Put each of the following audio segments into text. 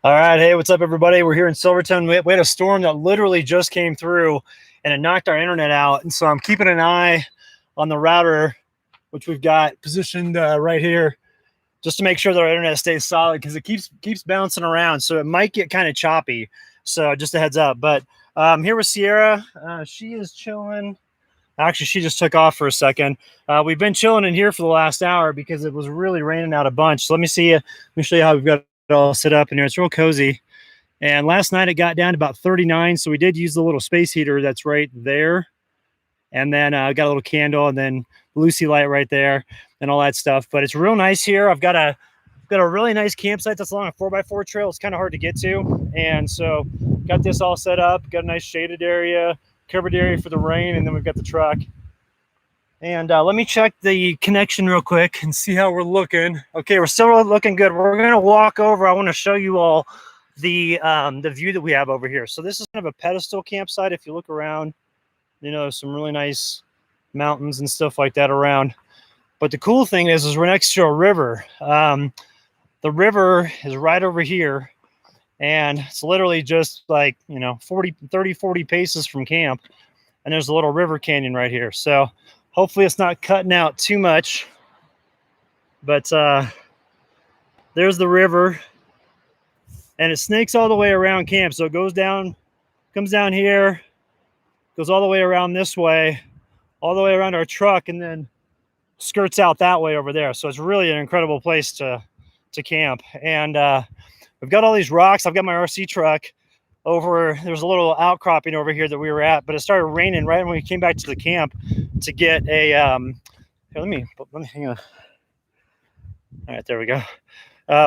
All right. Hey, what's up, everybody? We're here in Silverton. We had a storm that literally just came through and it knocked our internet out. And so I'm keeping an eye on the router, which we've got positioned right here, just to make sure that our internet stays solid because it keeps bouncing around. So it might get kind of choppy. So just a heads up. But here with Sierra. She is chilling. Actually, she just took off for a second. We've been chilling in here for the last hour because it was really raining out a bunch. So let me show you how we've got it all set up in here. It's real cozy. And last night it got down to about 39. So we did use the little space heater that's right there. And then got a little candle and then Lucy light right there and all that stuff. But it's real nice here. I've got a really nice campsite that's along a 4x4 trail. It's kind of hard to get to. And so got this all set up, got a nice shaded area, covered area for the rain, and then we've got the truck. And let me check the connection real quick and see how we're looking. Okay, we're still looking good. We're gonna walk over. I want to show you all the view that we have over here. So this is kind of a pedestal campsite. If you look around, you know, some really nice mountains and stuff like that around. But the cool thing is we're next to a river. The river is right over here. And it's literally just like, you know, 30, 40 paces from camp. And there's a little river canyon right here. So hopefully it's not cutting out too much. But there's the river. And it snakes all the way around camp. So it goes down, comes down here, goes all the way around this way, all the way around our truck, and then skirts out that way over there. So it's really an incredible place to camp. And we've got all these rocks. I've got my RC truck over. There's a little outcropping over here that we were at, but it started raining right when we came back to the camp to get a here, let me hang on. All right, there we go.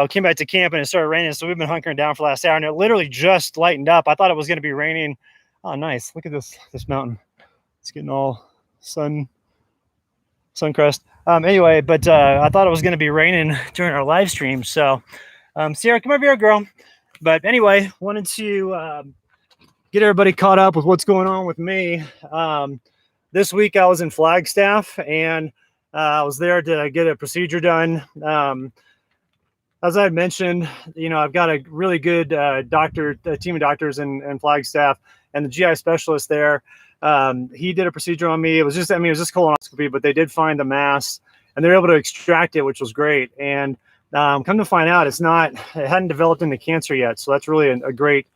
Came back to camp and it started raining, so we've been hunkering down for the last hour, and it literally just lightened up. I thought it was going to be raining. Oh, nice. Look at this mountain. It's getting all sun crest. Anyway, but I thought it was going to be raining during our live stream. So Sierra, come over here, girl. But anyway, wanted to get everybody caught up with what's going on with me. This week I was in Flagstaff, and I was there to get a procedure done. As I had mentioned, you know, I've got a really good team of doctors in Flagstaff, and the GI specialist there. He did a procedure on me. It was just colonoscopy, but they did find the mass, and they were able to extract it, which was great. And come to find out, it hadn't developed into cancer yet. So that's really a great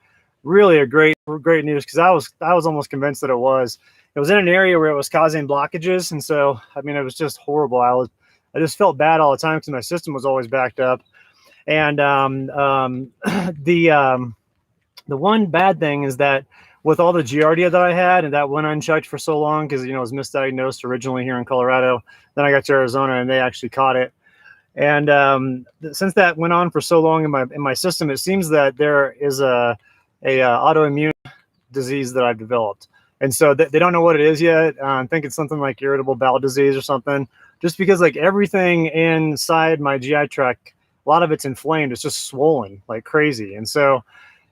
news, because I was almost convinced that it was. It was in an area where it was causing blockages, and so I mean it was just horrible. I just felt bad all the time because my system was always backed up. And the one bad thing is that with all the Giardia that I had, and that went unchecked for so long because, you know, it was misdiagnosed originally here in Colorado. Then I got to Arizona and they actually caught it. And since that went on for so long in my system, it seems that there is a autoimmune disease that I've developed. And so they don't know what it is yet. I think it's something like irritable bowel disease or something, just because like everything inside my GI tract, a lot of it's inflamed. It's just swollen like crazy. And so,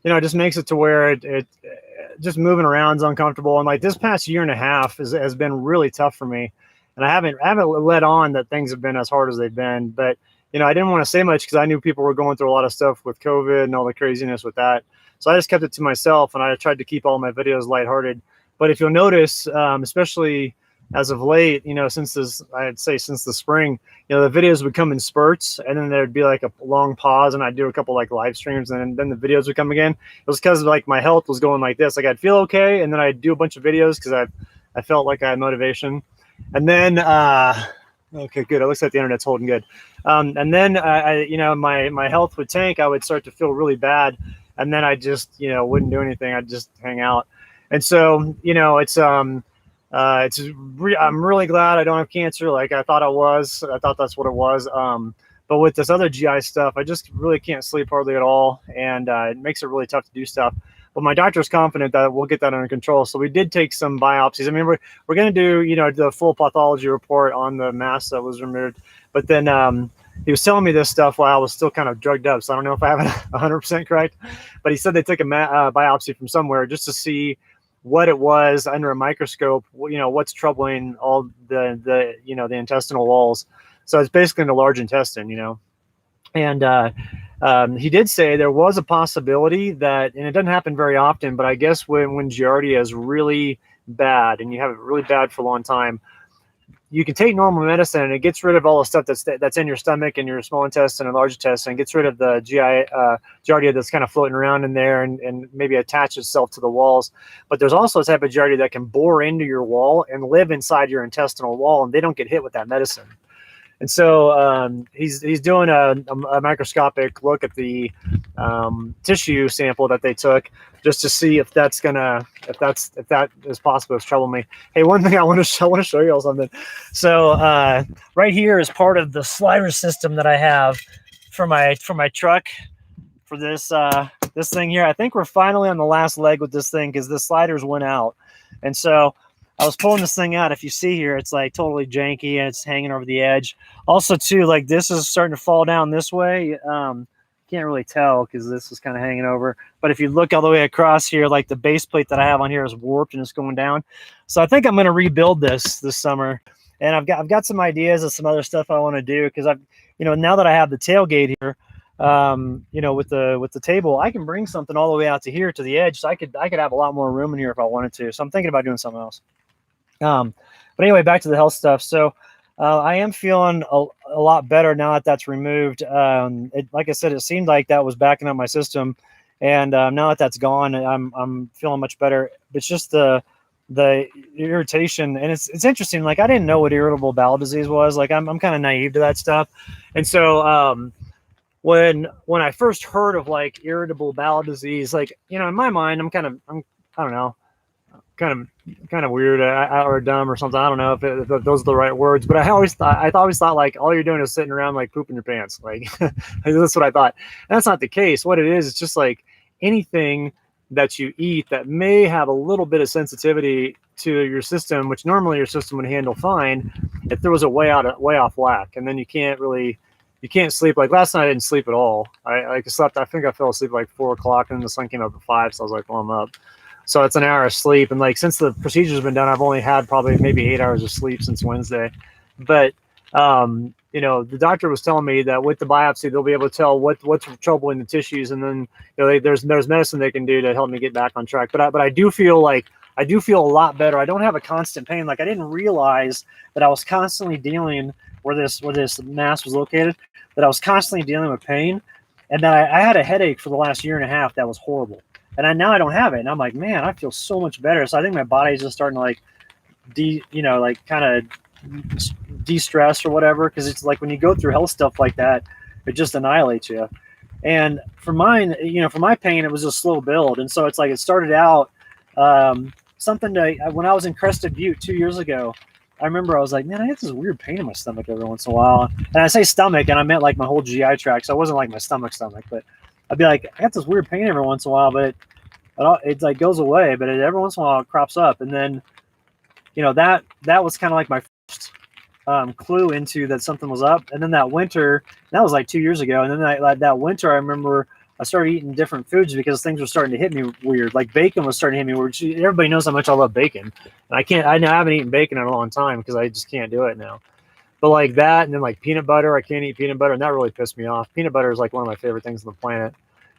you know, it just makes it to where it just moving around is uncomfortable. And like this past year and a half has been really tough for me. And I haven't let on that things have been as hard as they've been. But, you know, I didn't want to say much because I knew people were going through a lot of stuff with COVID and all the craziness with that. So I just kept it to myself, and I tried to keep all my videos lighthearted. But if you'll notice, especially as of late, you know, since the spring, you know, the videos would come in spurts, and then there'd be like a long pause, and I'd do a couple like live streams, and then the videos would come again. It was because like my health was going like this. Like I'd feel okay, and then I'd do a bunch of videos because I felt like I had motivation. And then okay, good. It looks like the internet's holding good. And then you know, my health would tank. I would start to feel really bad, and then I just, you know, wouldn't do anything. I'd just hang out. And so, you know, I'm really glad I don't have cancer like I thought I was. I thought that's what it was. But with this other GI stuff, I just really can't sleep hardly at all, and it makes it really tough to do stuff. But my doctor's confident that we'll get that under control. So we did take some biopsies. I mean, we're going to do, you know, the full pathology report on the mass that was removed. But then he was telling me this stuff while I was still kind of drugged up. So I don't know if I have it 100% correct. But he said they took a biopsy from somewhere just to see what it was under a microscope, you know, what's troubling all the you know, the intestinal walls. So it's basically in the large intestine, you know. And He did say there was a possibility that, and it doesn't happen very often, but I guess when Giardia is really bad and you have it really bad for a long time, you can take normal medicine and it gets rid of all the stuff that's in your stomach and your small intestine and large intestine, and gets rid of the Giardia that's kind of floating around in there and maybe attach itself to the walls. But there's also a type of Giardia that can bore into your wall and live inside your intestinal wall, and they don't get hit with that medicine. And so he's doing a microscopic look at the tissue sample that they took, just to see if that is possible to trouble me. Hey, one thing I want to show you all something. So right here is part of the slider system that I have for my truck for this this thing here. I think we're finally on the last leg with this thing because the sliders went out, and so I was pulling this thing out. If you see here, it's like totally janky and it's hanging over the edge. Also, too, like this is starting to fall down this way. Can't really tell because this is kind of hanging over. But if you look all the way across here, like the base plate that I have on here is warped and it's going down. So I think I'm going to rebuild this summer. And I've got some ideas of some other stuff I want to do because now that I have the tailgate here, with the table, I can bring something all the way out to here to the edge. So I could have a lot more room in here if I wanted to. So I'm thinking about doing something else. But anyway, back to the health stuff. So I am feeling a lot better now that that's removed. Like I said, it seemed like that was backing up my system, and now that that's gone, I'm feeling much better. It's just the irritation, and it's interesting. Like I didn't know what irritable bowel disease was. Like I'm kind of naive to that stuff, and so when I first heard of like irritable bowel disease, like in my mind, I don't know. Kind of weird or dumb or something. I don't know if those are the right words, but I always thought like all you're doing is sitting around like pooping your pants. Like that's what I thought. And that's not the case. What it is, it's just like anything that you eat that may have a little bit of sensitivity to your system, which normally your system would handle fine, if there was a way off whack, and then you can't sleep. Like last night I didn't sleep at all. I slept. I think I fell asleep like 4 o'clock, and the sun came up at 5. So I was like, well, I'm up. So it's an hour of sleep. And like, since the procedure's been done, I've only had probably maybe 8 hours of sleep since Wednesday. But, the doctor was telling me that with the biopsy, they'll be able to tell what's trouble in the tissues. And then, there's medicine they can do to help me get back on track. But I do feel a lot better. I don't have a constant pain. Like I didn't realize that I was constantly dealing where this mass was located, that I was constantly dealing with pain. And that I had a headache for the last year and a half that was horrible. And now I don't have it. And I'm like, man, I feel so much better. So I think my body is just starting to like kind of de-stress or whatever. Cause it's like when you go through health stuff like that, it just annihilates you. And for mine, for my pain, it was a slow build. And so it's like, it started out when I was in Crested Butte 2 years ago, I remember I was like, man, I have this weird pain in my stomach every once in a while. And I say stomach, and I meant like my whole GI tract. So it wasn't like my stomach, but I'd be like, I got this weird pain every once in a while, but it like goes away, but every once in a while it crops up. And then, that was kind of like my first clue into that something was up. And then that winter, that was like 2 years ago. And then that winter, I remember I started eating different foods because things were starting to hit me weird. Like bacon was starting to hit me weird. Everybody knows how much I love bacon. And I haven't eaten bacon in a long time because I just can't do it now. But like that, and then like peanut butter, I can't eat peanut butter, and that really pissed me off. Peanut butter is like one of my favorite things on the planet.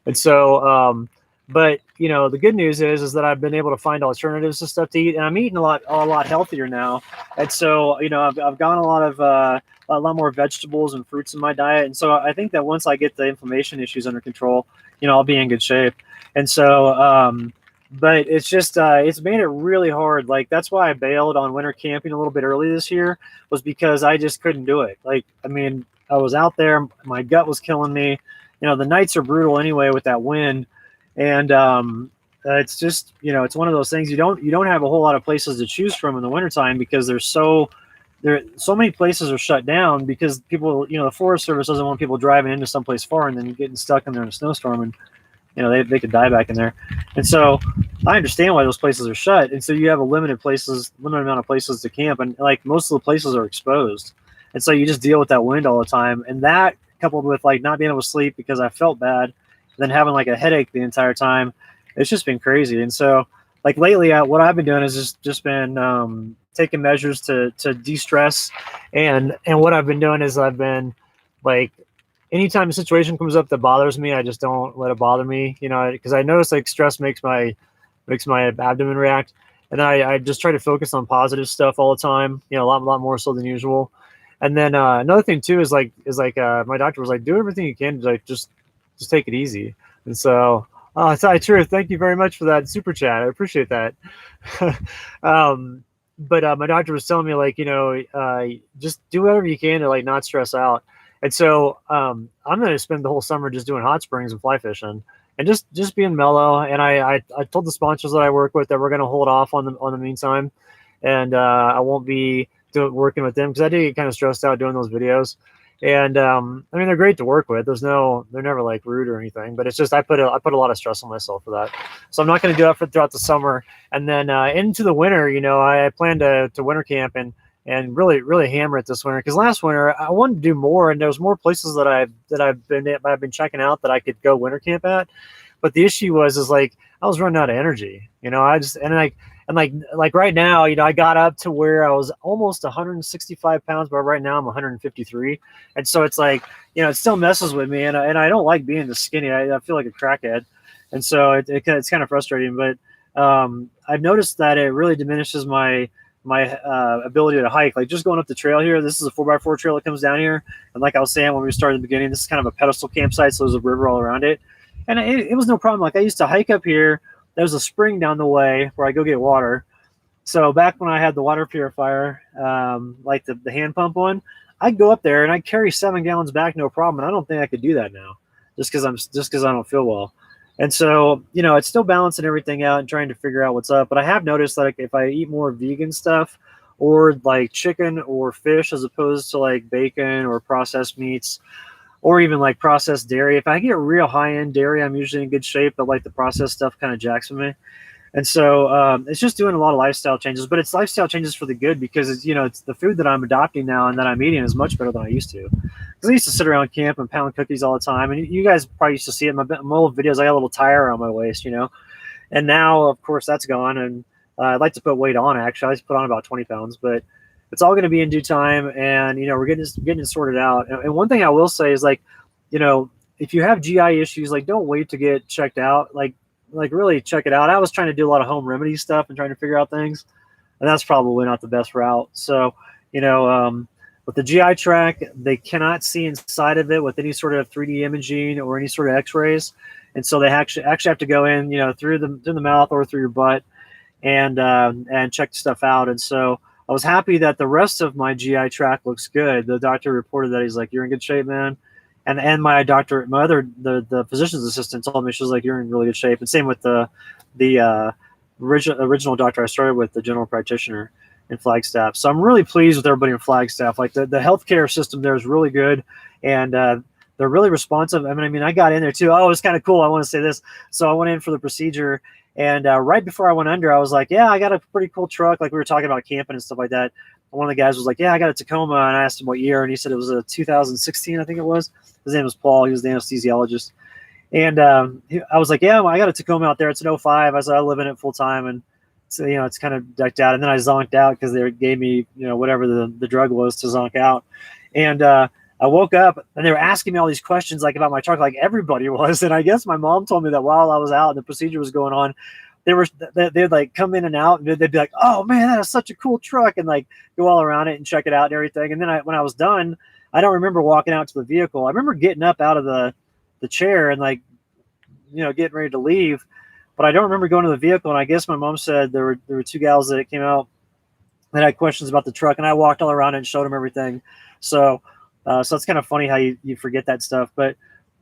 And so, but the good news is that I've been able to find alternatives to stuff to eat, and I'm eating a lot healthier now. And so, I've gotten a lot more vegetables and fruits in my diet. And so I think that once I get the inflammation issues under control, I'll be in good shape. And so, but it's just, it's made it really hard. Like, that's why I bailed on winter camping a little bit early this year, was because I just couldn't do it. Like, I mean, I was out there, my gut was killing me. The nights are brutal anyway with that wind. And it's just, it's one of those things you don't have a whole lot of places to choose from in the wintertime because so many places are shut down because people, the Forest Service doesn't want people driving into someplace far and then getting stuck in there in a snowstorm, and they could die back in there. And so I understand why those places are shut. And so you have a limited amount of places to camp, and like most of the places are exposed. And so you just deal with that wind all the time. And that, coupled with like not being able to sleep because I felt bad, and then having like a headache the entire time, it's just been crazy. And so like lately, what I've been doing is just been taking measures to de-stress. And what I've been doing is I've been like anytime a situation comes up that bothers me, I just don't let it bother me, you know, because I notice like stress makes my abdomen react, and I just try to focus on positive stuff all the time, you know, a lot more so than usual. And then another thing too is my doctor was like, do everything you can to like just take it easy. And so, true. Thank you very much for that super chat. I appreciate that. But my doctor was telling me like, you know, just do whatever you can to like not stress out. And so I'm going to spend the whole summer just doing hot springs and fly fishing and just being mellow. And I told the sponsors that I work with that we're going to hold off on the meantime, and I won't be working with them because I do get kind of stressed out doing those videos. And I mean, they're great to work with. They're never like rude or anything, but it's just I put a lot of stress on myself for that. So I'm not going to do that throughout the summer. And then into the winter, you know, I plan to winter camp and really hammer it this winter, because last winter I wanted to do more, and there was more places that I've been checking out that I could go winter camp at. But the issue is like I was running out of energy. You know, like right now, you know, I got up to where I was almost 165 pounds, but right now I'm 153. And so it's like, you know, it still messes with me, and I don't like being this skinny. I feel like a crackhead. And so it's kind of frustrating, but I've noticed that it really diminishes my ability to hike. Like just going up the trail here, this is a 4x4 trail that comes down here. And like I was saying when we started in the beginning, this is kind of a pedestal campsite, so there's a river all around it. And it was no problem. Like I used to hike up here. There's a spring down the way where I go get water. So back when I had the water purifier, like the hand pump one, I'd go up there and I'd carry 7 gallons back, no problem. And I don't think I could do that now, just because I don't feel well. And so, you know, it's still balancing everything out and trying to figure out what's up. But I have noticed that if I eat more vegan stuff, or like chicken or fish as opposed to like bacon or processed meats, or even like processed dairy, if I get real high end dairy, I'm usually in good shape. But like the processed stuff kind of jacks with me. And so it's just doing a lot of lifestyle changes, but it's lifestyle changes for the good, because it's, you know, it's the food that I'm adopting now and that I'm eating is much better than I used to. Because I used to sit around camp and pound cookies all the time, and you guys probably used to see it in my old videos. I got a little tire around my waist, you know, and now of course that's gone. And I'd like to put weight on. Actually, I just put on about 20 pounds, but it's all going to be in due time. And you know, we're getting it sorted out. And one thing I will say is, like, you know, if you have GI issues, like don't wait to get checked out. Like really check it out. I was trying to do a lot of home remedy stuff and trying to figure out things, and that's probably not the best route. So, you know, with the GI tract, they cannot see inside of it with any sort of 3D imaging or any sort of X-rays, and so they actually have to go in, you know, through the mouth or through your butt and check stuff out. And so I was happy that the rest of my GI tract looks good. The doctor reported that he's like, "You're in good shape, man." And my doctor, the physician's assistant told me, she was like, "You're in really good shape." And same with the original doctor I started with, the general practitioner in Flagstaff. So I'm really pleased with everybody in Flagstaff. Like the healthcare system there is really good, and they're really responsive. I mean, I got in there too. Oh, it was kind of cool. I want to say this. So I went in for the procedure, and right before I went under, I was like, "Yeah, I got a pretty cool truck." Like we were talking about camping and stuff like that. One of the guys was like, "Yeah, I got a Tacoma," and I asked him what year, and he said it was a 2016, I think it was. His name was Paul. He was the anesthesiologist. And I was like, "Yeah, well, I got a Tacoma out there. It's an 05. I said, I live in it full time." And so, you know, it's kind of decked out. And then I zonked out because they gave me, you know, whatever the drug was to zonk out. And I woke up and they were asking me all these questions like about my truck, like everybody was. And I guess my mom told me that while I was out and the procedure was going on, they'd like come in and out, and they'd be like, "Oh man, that is such a cool truck," and like go all around it and check it out and everything. And then when I was done, I don't remember walking out to the vehicle. I remember getting up out of the chair and like, you know, getting ready to leave, but I don't remember going to the vehicle. And I guess my mom said there were 2 gals that came out that had questions about the truck, and I walked all around it and showed them everything. So it's kind of funny how you forget that stuff. But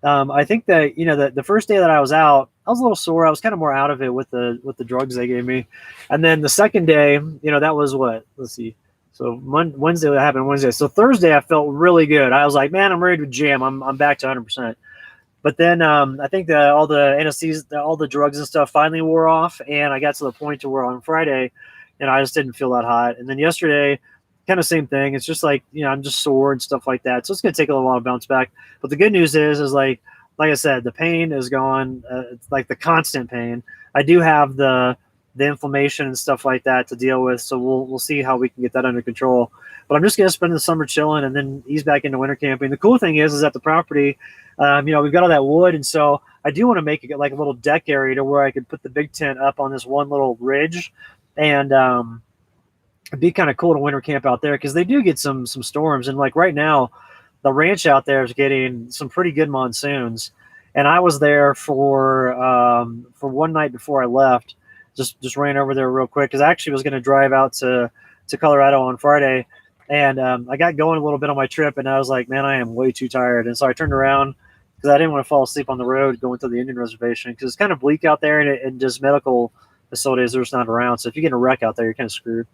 I think that, you know, the first day that I was out, I was a little sore. I was kind of more out of it with the drugs they gave me. And then the second day, you know, that was what? Let's see. So Wednesday, that happened Wednesday. So Thursday, I felt really good. I was like, man, I'm ready to jam. I'm back to 100%. But then I think that all the anesthesia, all the drugs and stuff finally wore off. And I got to the point to where on Friday, you know, I just didn't feel that hot. And then yesterday, kind of same thing. It's just like, you know, I'm just sore and stuff like that. So it's going to take a little while to bounce back. But the good news is like I said, the pain is gone. It's like the constant pain. I do have the the inflammation and stuff like that to deal with. So we'll see how we can get that under control. But I'm just going to spend the summer chilling and then ease back into winter camping. The cool thing is at the property, we've got all that wood, and so I do want to make it like a little deck area to where I could put the big tent up on this one little ridge, and it'd be kind of cool to winter camp out there because they do get some storms. And like right now, the ranch out there is getting some pretty good monsoons. And I was there for one night before I left. Just ran over there real quick because I actually was going to drive out to Colorado on Friday, and I got going a little bit on my trip, and I was like, man, I am way too tired. And so I turned around because I didn't want to fall asleep on the road going to the Indian reservation because it's kind of bleak out there, and just medical facilities are just not around. So if you get in a wreck out there, you're kind of screwed.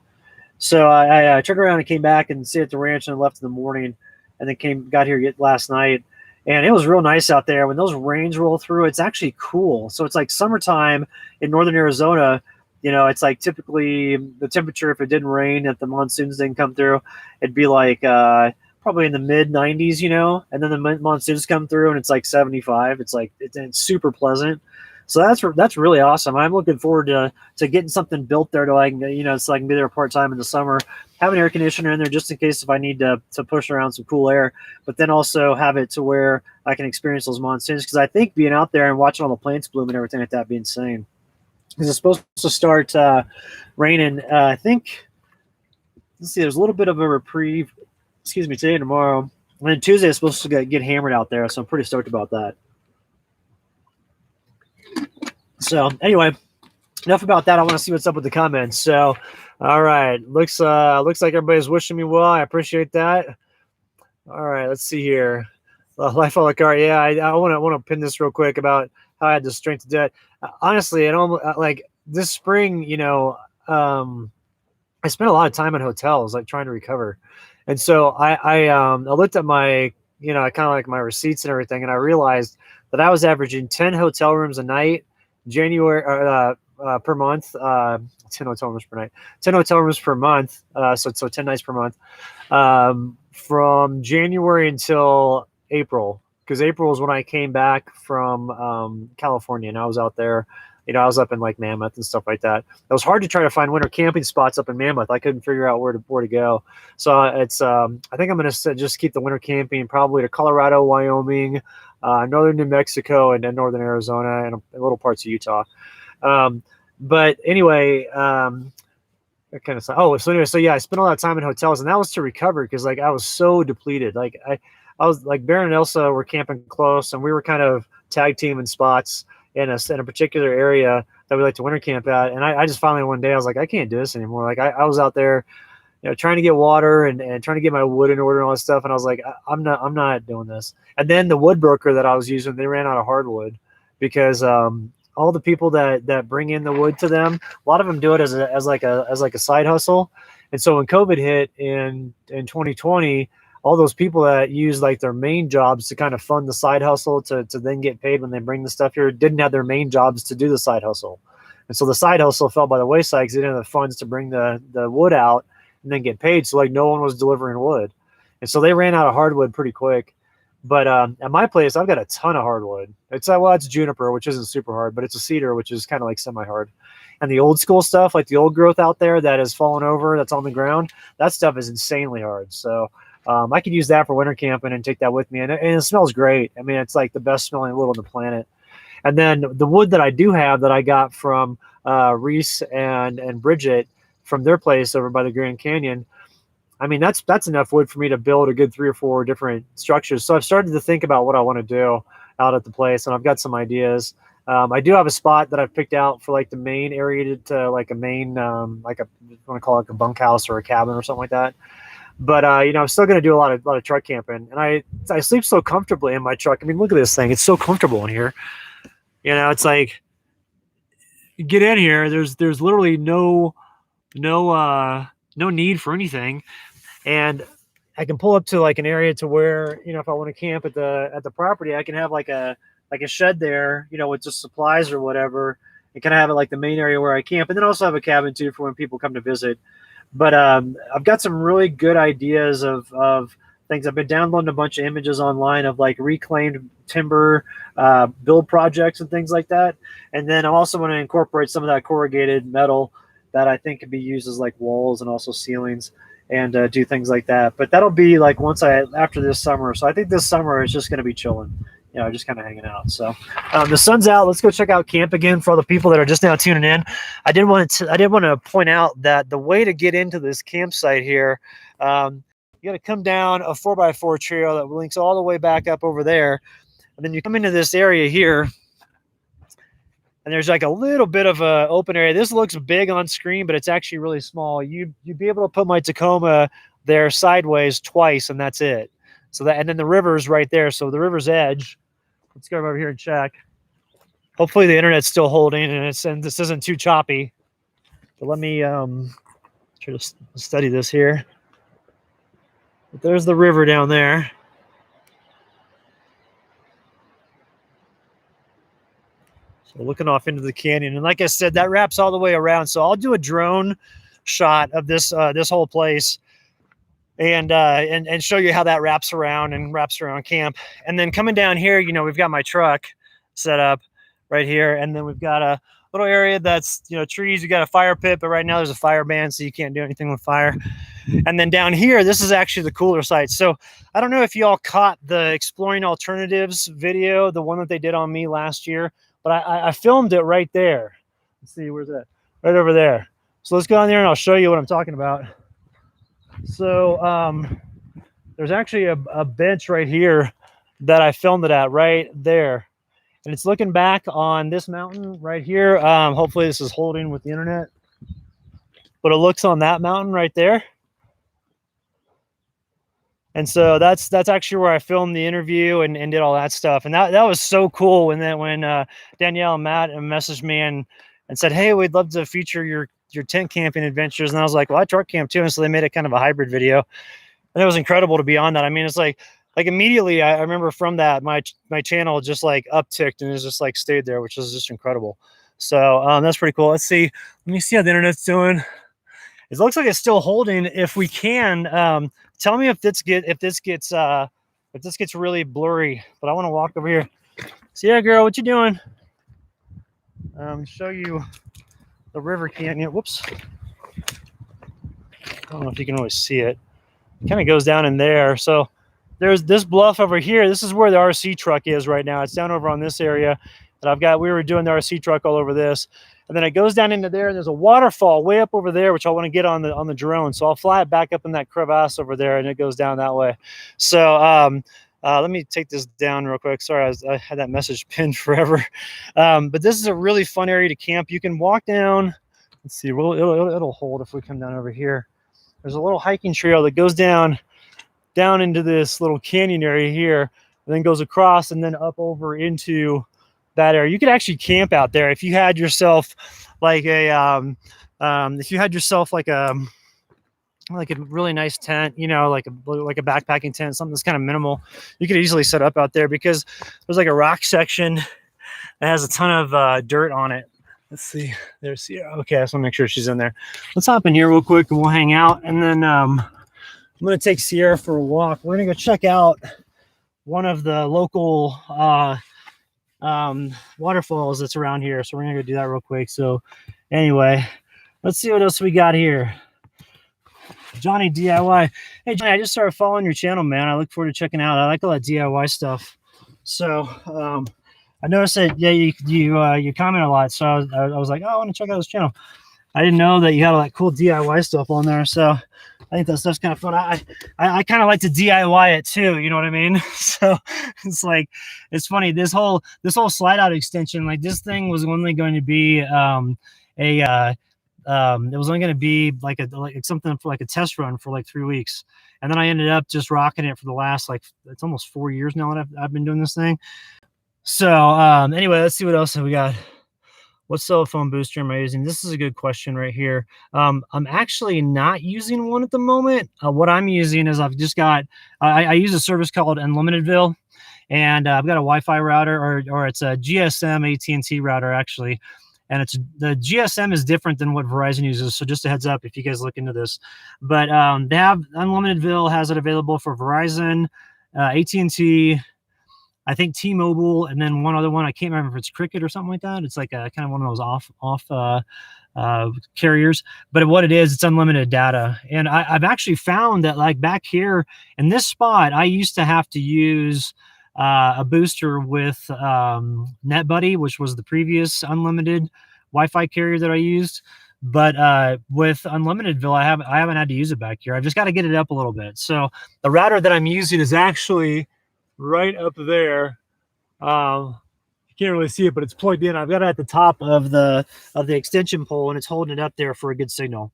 So I turned around and came back and stayed at the ranch and left in the morning, and then got here last night. And it was real nice out there. When those rains roll through, it's actually cool. So it's like summertime in northern Arizona. It's like typically the temperature, if it didn't rain, if the monsoons didn't come through, it'd be like probably in the mid 90s, and then the monsoons come through and it's like 75. It's like it's super pleasant. So that's really awesome. I'm looking forward to getting something built there so I can be there part-time in the summer, have an air conditioner in there just in case if I need to push around some cool air, but then also have it to where I can experience those monsoons. Because I think being out there and watching all the plants bloom and everything like that would be insane. Because it's supposed to start raining, I think, let's see, there's a little bit of a reprieve, today and tomorrow. And then Tuesday is supposed to get hammered out there, so I'm pretty stoked about that. So anyway, enough about that. I want to see what's up with the comments. So, all right, looks like everybody's wishing me well. I appreciate that. All right, let's see here. Life a la carte. Yeah, I want to pin this real quick about how I had the strength to do it. Honestly, it almost like this spring. I spent a lot of time in hotels, like trying to recover, and so I looked at my kind of like my receipts and everything, and I realized that I was averaging 10 hotel rooms a night. January per month, 10 hotel rooms per night, 10 hotel rooms per month. So 10 nights per month, from January until April, because April is when I came back from California, and I was out there. I was up in like Mammoth and stuff like that. It was hard to try to find winter camping spots up in Mammoth. I couldn't figure out where to go. So it's I think I'm going to just keep the winter camping probably to Colorado, Wyoming, northern New Mexico, and then northern Arizona, and little parts of Utah. But anyway, so yeah, I spent a lot of time in hotels, and that was to recover because like I was so depleted. Like I was like Bear and Elsa were camping close, and we were kind of tag teaming spots in a particular area that we like to winter camp at. And I just finally one day I was like, I can't do this anymore. Like I was out there, trying to get water and trying to get my wood in order and all this stuff. And I was like, I'm not doing this. And then the wood broker that I was using, they ran out of hardwood because all the people that bring in the wood to them, a lot of them do it as like a side hustle. And so when COVID hit in 2020, all those people that use like their main jobs to kind of fund the side hustle to then get paid when they bring the stuff here didn't have their main jobs to do the side hustle. And so the side hustle fell by the wayside because they didn't have the funds to bring the wood out and then get paid. So like no one was delivering wood. And so they ran out of hardwood pretty quick. But at my place, I've got a ton of hardwood. It's juniper, which isn't super hard, but it's a cedar, which is kind of like semi-hard. And the old school stuff, like the old growth out there that has fallen over, that's on the ground, that stuff is insanely hard. So I could use that for winter camping and take that with me. And it smells great. I mean, it's like the best smelling wood on the planet. And then the wood that I do have that I got from Reese and Bridget from their place over by the Grand Canyon, I mean, that's enough wood for me to build a good 3 or 4 different structures. So I've started to think about what I want to do out at the place, and I've got some ideas. I do have a spot that I've picked out for like the main area to like a main, like a, I want to call it like a bunkhouse or a cabin or something like that. But I'm still going to do a lot of truck camping, and I sleep so comfortably in my truck. I mean, look at this thing; it's so comfortable in here. It's like you get in here. There's literally no need for anything, and I can pull up to like an area to where if I want to camp at the property, I can have like a shed there, with just supplies or whatever, and kind of have it like the main area where I camp, and then also have a cabin too for when people come to visit. But I've got some really good ideas of things. I've been downloading a bunch of images online of like reclaimed timber build projects and things like that. And then I also want to incorporate some of that corrugated metal that I think could be used as like walls and also ceilings, and do things like that. But that'll be like after this summer. So I think this summer is just going to be chilling, you know, just kind of hanging out. So the sun's out. Let's go check out camp again for all the people that are just now tuning in. I did want to point out that the way to get into this campsite here, you got to come down a 4x4 trail that links all the way back up over there, and then you come into this area here. And there's like a little bit of a open area. This looks big on screen, but it's actually really small. You'd be able to put my Tacoma there sideways twice, and that's it. So that, and then the river's right there. So the river's edge. Let's go over here and check. Hopefully the internet's still holding, and this isn't too choppy. But let me try to study this here. But there's the river down there. So looking off into the canyon, and like I said, that wraps all the way around. So I'll do a drone shot of this this whole place, and show you how that wraps around camp. And then coming down here, you know, we've got my truck set up right here, and then we've got a little area that's, you know, trees. You got a fire pit, but right now there's a fire ban, so you can't do anything with fire. And then down here, this is actually the cooler site. So I don't know if y'all caught the Exploring Alternatives video, the one that they did on me last year. But I filmed it right there. Let's see, where's that? Right over there. So let's go on there and I'll show you what I'm talking about. So there's actually a bench right here that I filmed it at right there. And it's looking back on this mountain right here. Hopefully this is holding with the internet. But it looks on that mountain right there. And so that's actually where I filmed the interview and did all that stuff. And that was so cool when Danielle and Matt messaged me and said, hey, we'd love to feature your tent camping adventures. And I was like, well, I truck camp too. And so they made it kind of a hybrid video. And it was incredible to be on that. I mean, it's like immediately I remember from that, my channel just like upticked and it's just like stayed there, which is just incredible. So that's pretty cool. Let's see. Let me see how the internet's doing. It looks like it's still holding. If we can, tell me if this gets really blurry. But I want to walk over here. So yeah, girl, what you doing? Show you the river canyon. Whoops. I don't know if you can really see it. It kind of goes down in there. So there's this bluff over here. This is where the RC truck is right now. It's down over on this area. And we were doing the RC truck all over this. And then it goes down into there, and there's a waterfall way up over there, which I want to get on the drone. So I'll fly it back up in that crevasse over there, and it goes down that way. So let me take this down real quick. Sorry, I had that message pinned forever. But this is a really fun area to camp. You can walk down. Let's see. It'll hold if we come down over here. There's a little hiking trail that goes down into this little canyon area here, and then goes across and then up over into that area. You could actually camp out there if you had yourself like a really nice tent, you know, like a backpacking tent, something that's kind of minimal. You could easily set up out there because there's like a rock section that has a ton of dirt on it. Let's see. There's Sierra. Okay, I just want to make sure she's in there. Let's hop in here real quick and we'll hang out. And then I'm going to take Sierra for a walk. We're going to go check out one of the local waterfalls that's around here. So we're gonna go do that real quick. So anyway, let's see what else we got here. Johnny DIY. Hey Johnny, I just started following your channel, man. I look forward to checking out. I like all that DIY stuff. So I noticed that you comment a lot. So I was like, oh, I want to check out this channel. I didn't know that you had all that cool DIY stuff on there. So I think that stuff's kind of fun. I kind of like to DIY it too. You know what I mean? So it's like, it's funny. This whole slide out extension, like this thing was only going to be it was only going to be like something for like a test run for like 3 weeks. And then I ended up just rocking it for the last, like, it's almost 4 years now that I've been doing this thing. So anyway, let's see what else we got. What cell phone booster am I using? This is a good question right here. I'm actually not using one at the moment. What I'm using is I've just got, I use a service called Unlimitedville, and I've got a Wi-Fi router, or it's a GSM AT&T router actually. and it's the GSM is different than what Verizon uses. So just a heads up if you guys look into this. But they have Unlimitedville has it available for Verizon, AT&T, I think T-Mobile, and then one other one. I can't remember if it's Cricket or something like that. It's like a, kind of one of those off carriers. But what it is, it's unlimited data. And I've actually found that like back here in this spot, I used to have to use a booster with NetBuddy, which was the previous unlimited Wi-Fi carrier that I used. But with Unlimitedville, I haven't had to use it back here. I've just got to get it up a little bit. So the router that I'm using is actually right up there. You can't really see it, but it's plugged in. I've got it at the top of the extension pole, and it's holding it up there for a good signal.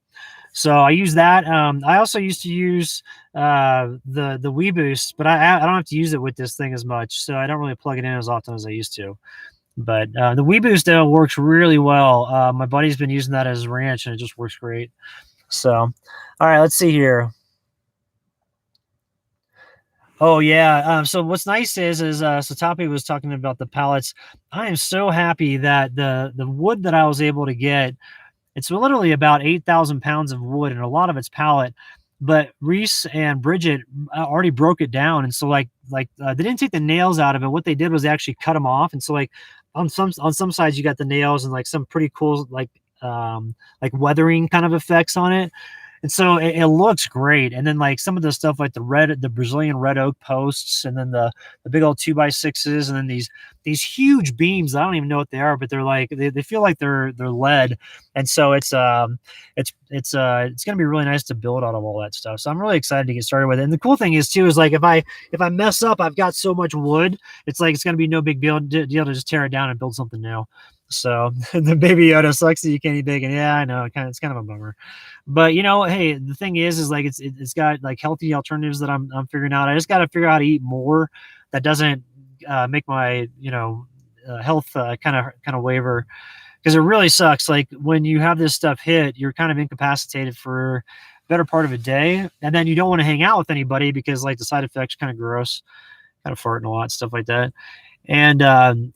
So I use that. I also used to use the WeBoost, but I don't have to use it with this thing as much, so I don't really plug it in as often as I used to. But the WeBoost though works really well. My buddy's been using that as ranch, and it just works great. So, all right, let's see here. Oh yeah. So what's nice is Satapi was talking about the pallets. I am so happy that the wood that I was able to get, it's literally about 8,000 pounds of wood, and a lot of it's pallet. But Reese and Bridget already broke it down, and so they didn't take the nails out of it. What they did was they actually cut them off, and so like on some sides you got the nails and like some pretty cool like weathering kind of effects on it. And so it looks great. And then like some of the stuff like the Brazilian red oak posts, and then the big old 2x6s, and then these huge beams. I don't even know what they are, but they're like they feel like they're lead. And so it's gonna be really nice to build out of all that stuff. So I'm really excited to get started with it. And the cool thing is too is like if I mess up, I've got so much wood, it's like it's gonna be no big deal to just tear it down and build something new. So the Baby Yoda sucks that you can't eat bacon. Yeah, I know. It's kind of a bummer. But you know, hey, the thing is like it's got like healthy alternatives that I'm figuring out. I just got to figure out how to eat more that doesn't make my health kind of waver, because it really sucks. Like when you have this stuff hit, you're kind of incapacitated for a better part of a day, and then you don't want to hang out with anybody because like the side effects are kind of gross, kind of farting a lot, stuff like that. And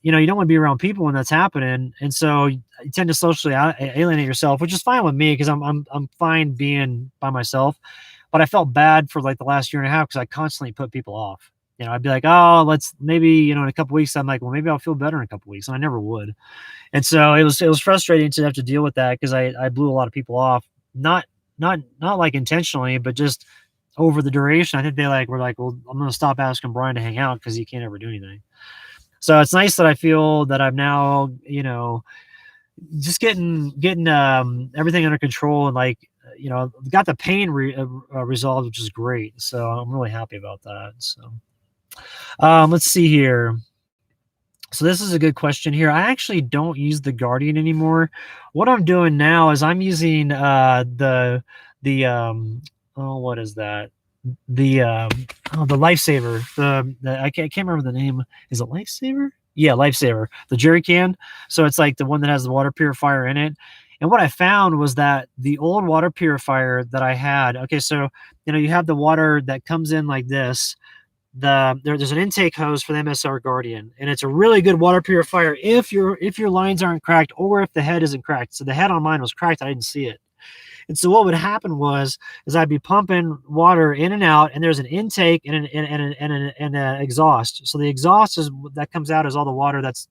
you don't want to be around people when that's happening, and so you tend to socially alienate yourself, which is fine with me because I'm fine being by myself. But I felt bad for like the last year and a half because I constantly put people off. I'd be like, oh, let's maybe in a couple weeks. I'm like, well, maybe I'll feel better in a couple weeks, and I never would. And so it was frustrating to have to deal with that because I blew a lot of people off, not like intentionally, but just over the duration. I think they were like, well, I'm gonna stop asking Brian to hang out because he can't ever do anything. So it's nice that I feel that I'm now, just getting everything under control and got the pain resolved, which is great. So I'm really happy about that. So let's see here. So this is a good question here. I actually don't use the Guardian anymore. What I'm doing now is I'm using what is that? The Lifesaver. I can't remember the name. Is it Lifesaver? Yeah, Lifesaver. The jerry can. So it's like the one that has the water purifier in it. And what I found was that the old water purifier that I had. Okay, so you have the water that comes in like this. There's an intake hose for the MSR Guardian, and it's a really good water purifier if your lines aren't cracked or if the head isn't cracked. So the head on mine was cracked. I didn't see it. And so what would happen is I'd be pumping water in and out, and there's an intake and an exhaust. So the exhaust that comes out is all the water that's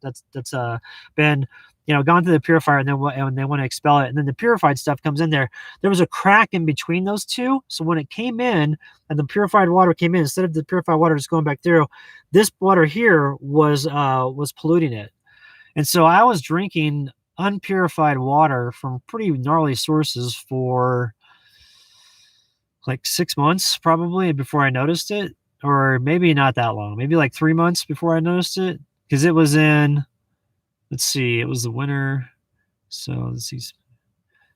been gone through the purifier, and then they want to expel it, and then the purified stuff comes in there. There was a crack in between those two, so when it came in and the purified water came in, instead of the purified water just going back through, this water here was polluting it, and so I was drinking unpurified water from pretty gnarly sources for like 6 months probably before I noticed it, or maybe not that long, maybe like 3 months before I noticed it, because it was in, let's see, it was the winter, so let's see,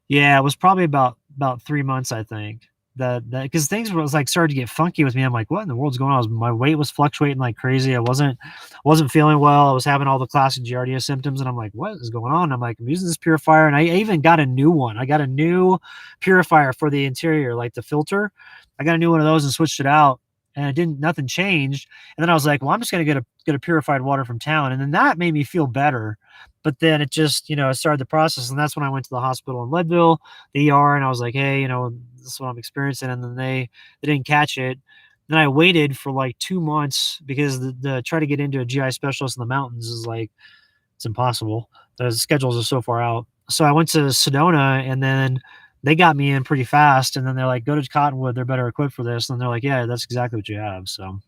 yeah, it was probably about 3 months, I think, that because things was like started to get funky with me. I'm like, what in the world's going on? My weight was fluctuating like crazy. I wasn't feeling well. I was having all the classic Giardia symptoms, and I'm like, what is going on? I'm like, I'm using this purifier, and I even got a new one. I got a new purifier for the interior, like the filter. I got a new one of those and switched it out, and nothing changed. And then I was like, well, I'm just gonna get a purified water from town, and then that made me feel better. But then it just, it started the process. And that's when I went to the hospital in Leadville, the ER, and I was like, hey, this is what I'm experiencing. And then they didn't catch it. Then I waited for like 2 months because the try to get into a GI specialist in the mountains is like, it's impossible. The schedules are so far out. So I went to Sedona, and then they got me in pretty fast. And then they're like, go to Cottonwood. They're better equipped for this. And they're like, yeah, that's exactly what you have. So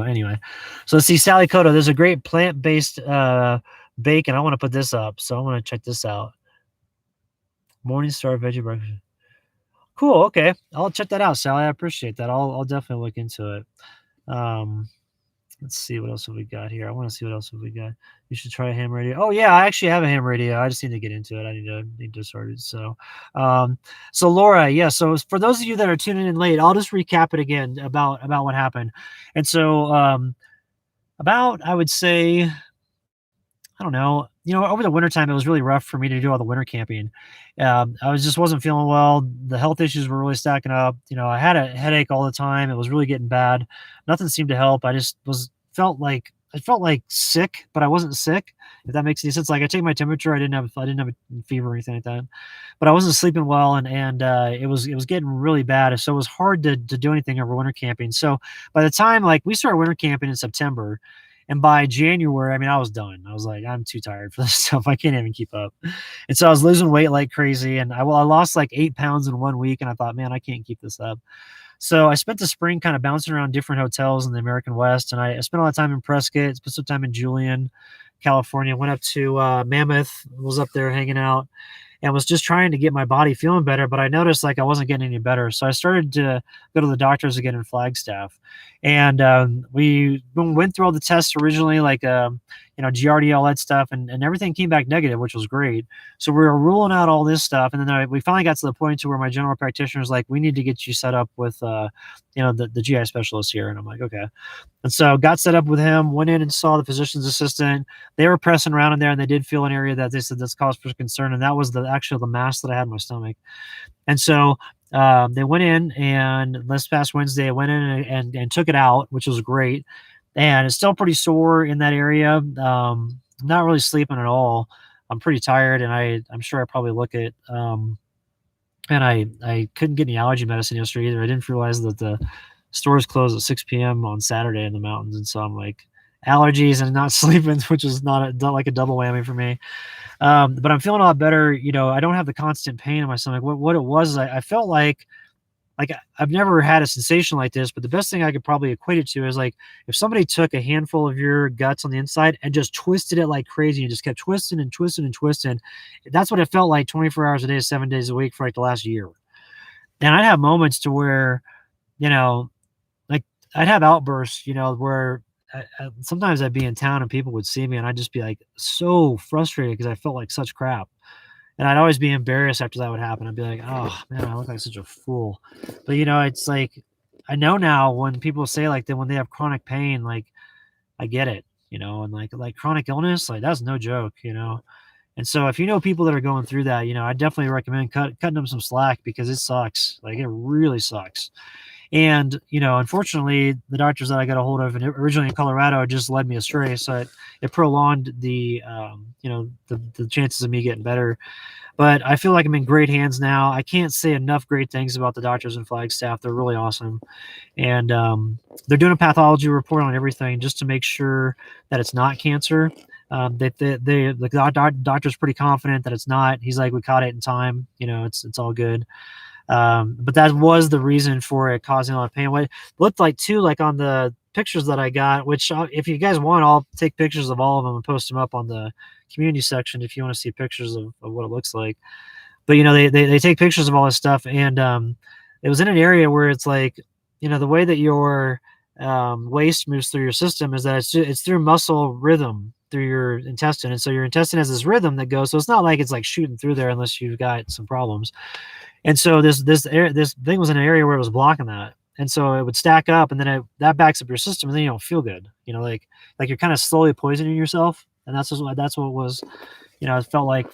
anyway, so let's see, Sally Cotto. There's a great plant-based bacon. I want to put this up. So I want to check this out. Morningstar veggie breakfast. Cool. Okay. I'll check that out, Sally. I appreciate that. I'll definitely look into it. Let's see what else have we got here. I want to see what else have we got. You should try a ham radio. Oh yeah, I actually have a ham radio. I just need to get into it. I need to start it. So Laura, yeah. So for those of you that are tuning in late, I'll just recap it again about what happened. And so I would say, I don't know, over the wintertime, it was really rough for me to do all the winter camping. I just wasn't feeling well. The health issues were really stacking up. I had a headache all the time. It was really getting bad. Nothing seemed to help. I just felt like sick, but I wasn't sick, if that makes any sense. Like, I take my temperature. I didn't have a fever or anything like that, but I wasn't sleeping well. And it was getting really bad. So it was hard to do anything over winter camping. So by the time, like, we started winter camping in September, and by January, I mean, I was done. I was like, I'm too tired for this stuff. I can't even keep up. And so I was losing weight like crazy. And I lost like 8 pounds in 1 week. And I thought, man, I can't keep this up. So I spent the spring kind of bouncing around different hotels in the American West. And I spent a lot of time in Prescott, spent some time in Julian, California, went up to Mammoth, was up there hanging out, and was just trying to get my body feeling better. But I noticed like I wasn't getting any better. So I started to go to the doctors again in Flagstaff. And we went through all the tests originally, like, GRD, all that stuff. And everything came back negative, which was great. So we were ruling out all this stuff. And then we finally got to the point to where my general practitioner was like, we need to get you set up with, the GI specialist here. And I'm like, okay. And so got set up with him, went in and saw the physician's assistant. They were pressing around in there, and they did feel an area that they said that's cause for concern. And that was the mass that I had in my stomach. And so they went in, and this past Wednesday, I went in and took it out, which was great. And it's still pretty sore in that area. Not really sleeping at all. I'm pretty tired, and I'm sure I probably look at, and I couldn't get any allergy medicine yesterday either. I didn't realize that the stores closed at 6 p.m. on Saturday in the mountains. And so I'm like, allergies and not sleeping, which is not like a double whammy for me. But I'm feeling a lot better. I don't have the constant pain in my stomach. What it was, I felt like I've never had a sensation like this, but the best thing I could probably equate it to is like if somebody took a handful of your guts on the inside and just twisted it like crazy and just kept twisting and twisting and twisting. That's what it felt like 24 hours a day, 7 days a week for like the last year. And I'd have moments to where, like I'd have outbursts, where sometimes I'd be in town and people would see me and I'd just be like so frustrated because I felt like such crap. And I'd always be embarrassed after that would happen. I'd be like, oh man, I look like such a fool. But it's like, I know now when people say like that, when they have chronic pain, like I get it, and like chronic illness, like that's no joke, And so if people that are going through that, I definitely recommend cutting them some slack because it sucks. Like it really sucks. And, unfortunately, the doctors that I got a hold of originally in Colorado just led me astray. So it prolonged the chances of me getting better. But I feel like I'm in great hands now. I can't say enough great things about the doctors in Flagstaff. They're really awesome. And they're doing a pathology report on everything just to make sure that it's not cancer. The doctor's pretty confident that it's not. He's like, we caught it in time. It's all good. But that was the reason for it causing a lot of pain. What it looked like too, like on the pictures that I got, which if you guys want, I'll take pictures of all of them and post them up on the community section if you want to see pictures of what it looks like. But they take pictures of all this stuff, and it was in an area where it's like, the way that your waste moves through your system is that it's through muscle rhythm through your intestine, and so your intestine has this rhythm that goes. So it's not like it's like shooting through there unless you've got some problems. And so this thing was in an area where it was blocking that. And so it would stack up, and then that backs up your system, and then you don't feel good. Like you're kind of slowly poisoning yourself. And that's what it was. It felt like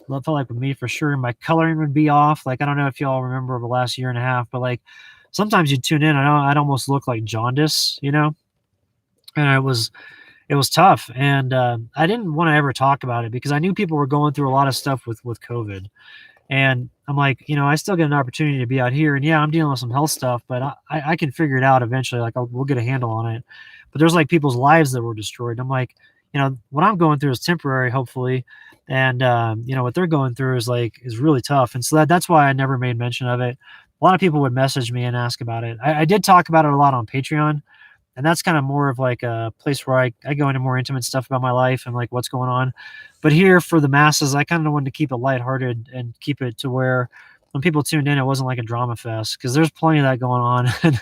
with me for sure. My coloring would be off. Like, I don't know if y'all remember over the last year and a half, but like sometimes you'd tune in, I'd almost look like jaundice, and it was tough. And I didn't want to ever talk about it because I knew people were going through a lot of stuff with COVID. And I'm like, I still get an opportunity to be out here. And yeah, I'm dealing with some health stuff, but I can figure it out eventually. Like we'll get a handle on it. But there's like people's lives that were destroyed. I'm like, what I'm going through is temporary, hopefully. And, what they're going through is really tough. And so that's why I never made mention of it. A lot of people would message me and ask about it. I did talk about it a lot on Patreon. And that's kind of more of like a place where I go into more intimate stuff about my life and like what's going on. But here for the masses, I kind of wanted to keep it lighthearted and keep it to where when people tuned in, it wasn't like a drama fest because there's plenty of that going on. And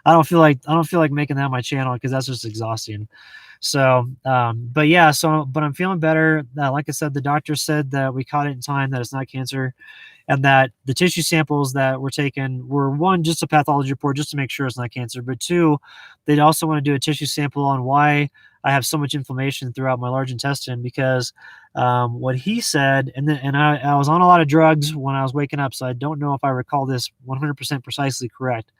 I don't feel like making that my channel because that's just exhausting. So, but yeah, but I'm feeling better. Like I said, the doctor said that we caught it in time, that it's not cancer, and that the tissue samples that were taken were, one, just a pathology report just to make sure it's not cancer, but two, they'd also want to do a tissue sample on why I have so much inflammation throughout my large intestine because what he said, and I was on a lot of drugs when I was waking up, so I don't know if I recall this 100% precisely correct,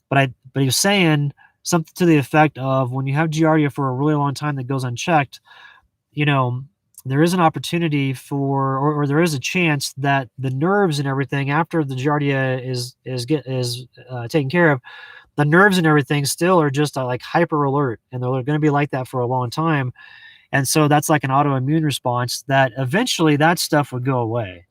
but he was saying something to the effect of when you have Giardia for a really long time that goes unchecked, there is an opportunity for, or there is a chance that the nerves and everything after the Giardia is taken care of, the nerves and everything still are just like hyper alert, and they're going to be like that for a long time. And so that's like an autoimmune response that eventually that stuff would go away.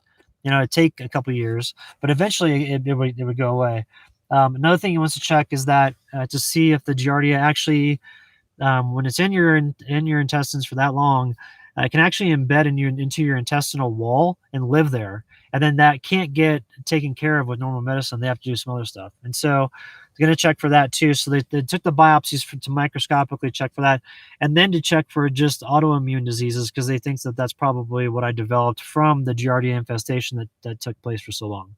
It'd take a couple of years, but eventually it would go away. Another thing he wants to check is that to see if the Giardia actually, when it's in your intestines for that long, it can actually embed into your intestinal wall and live there. And then that can't get taken care of with normal medicine. They have to do some other stuff. And so they're going to check for that too. So they took the biopsies to microscopically check for that, and then to check for just autoimmune diseases because they think that that's probably what I developed from the Giardia infestation that took place for so long.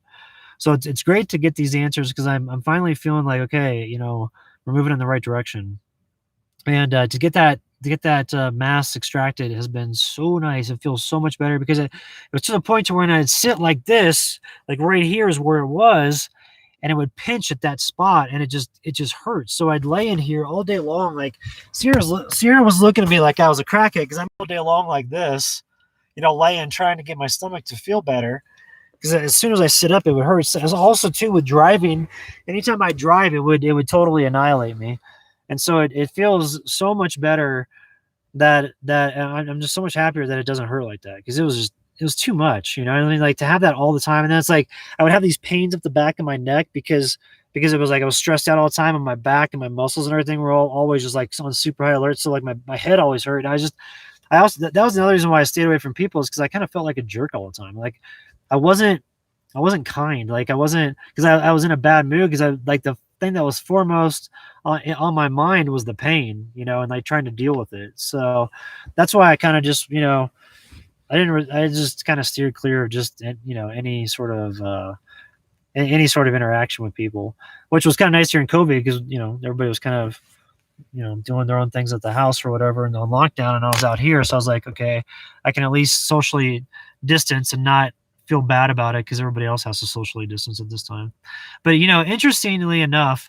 So it's great to get these answers because I'm finally feeling like, okay, we're moving in the right direction. And to get that mass extracted has been so nice. It feels so much better because it was to the point to where when I'd sit like this, like right here is where it was, and it would pinch at that spot, and it just hurts. So I'd lay in here all day long. Like Sierra was looking at me like I was a crackhead because I'm all day long like this, laying trying to get my stomach to feel better. Because as soon as I sit up, it would hurt. As also too with driving, anytime I drive, it would totally annihilate me. And so it feels so much better that I'm just so much happier that it doesn't hurt like that because it was too much, I mean, like to have that all the time. And then it's like I would have these pains up the back of my neck because it was like I was stressed out all the time, and my back and my muscles and everything were always just like on super high alert. So like my head always hurt. And I also that was another reason why I stayed away from people, is because I kind of felt like a jerk all the time. Like I wasn't kind. Like I wasn't, because I was in a bad mood because I like the thing that was foremost on my mind was the pain, and like trying to deal with it. So that's why I kind of just, I just kind of steered clear of just, any sort of interaction with people, which was kind of nice during COVID because, everybody was kind of, doing their own things at the house or whatever and on lockdown, and I was out here. So I was like, okay, I can at least socially distance and not feel bad about it because everybody else has to socially distance at this time. But interestingly enough,